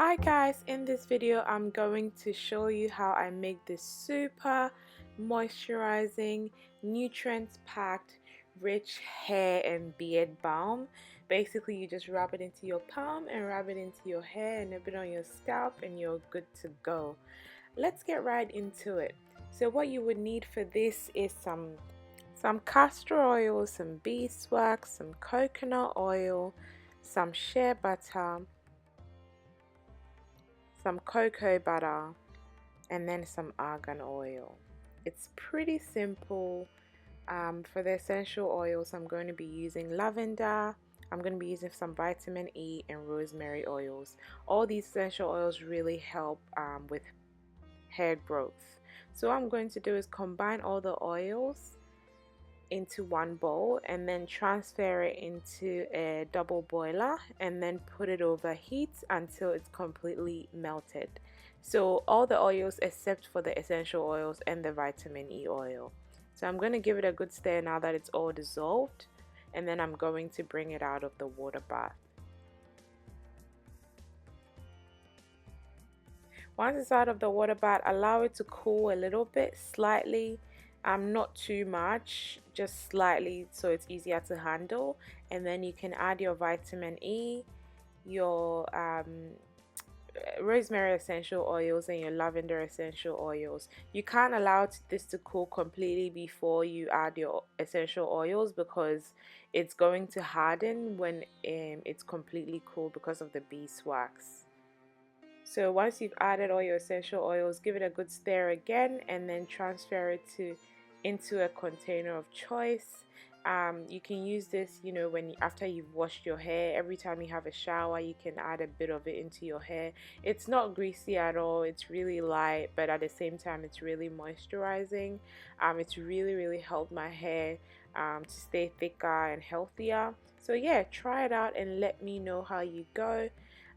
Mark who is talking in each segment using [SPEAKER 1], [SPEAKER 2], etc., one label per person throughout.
[SPEAKER 1] Hi guys, in this video I'm going to show you how I make this super moisturizing, nutrients packed, rich hair and beard balm. Basically you just rub it into your palm and rub it into your hair and a bit on your scalp and you're good to go. Let's get right into it. So what you would need for this is some castor oil, some beeswax, some coconut oil, some shea butter, some cocoa butter, and then some argan oil. It's pretty simple. For the essential oils, I'm going to be using lavender, I'm going to be using some vitamin E and rosemary oils. All these essential oils really help with hair growth. So what I'm going to do is combine all the oils into one bowl and then transfer it into a double boiler and then put it over heat until it's completely melted. So all the oils except for the essential oils and the vitamin E oil. So I'm going to give it a good stir now that it's all dissolved, and then I'm going to bring it out of the water bath. Once it's out of the water bath, allow it to cool a little bit, slightly, not too much, just slightly, so it's easier to handle. And then you can add your vitamin E, your rosemary essential oils and your lavender essential oils. You can't allow this to cool completely before you add your essential oils because it's going to harden when it's completely cool because of the beeswax. So once you've added all your essential oils, give it a good stir again and then transfer it into a container of choice. You can use this, after you've washed your hair. Every time you have a shower, you can add a bit of it into your hair. It's not greasy at all. It's really light, but at the same time, it's really moisturizing. It's really helped my hair to stay thicker and healthier. So yeah, try it out and let me know how you go.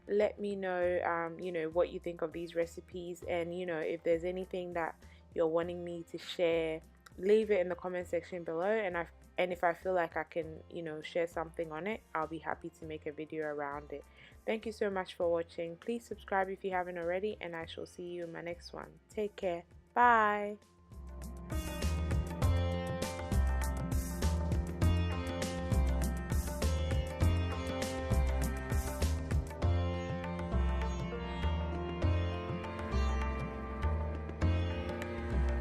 [SPEAKER 1] Let me know what you think of these recipes, and if there's anything that you're wanting me to share, leave it in the comment section below, and if I feel like I can share something on it, I'll be happy to make a video around it. Thank you so much for watching. Please subscribe if you haven't already, and I shall see you in my next one. Take care. Bye.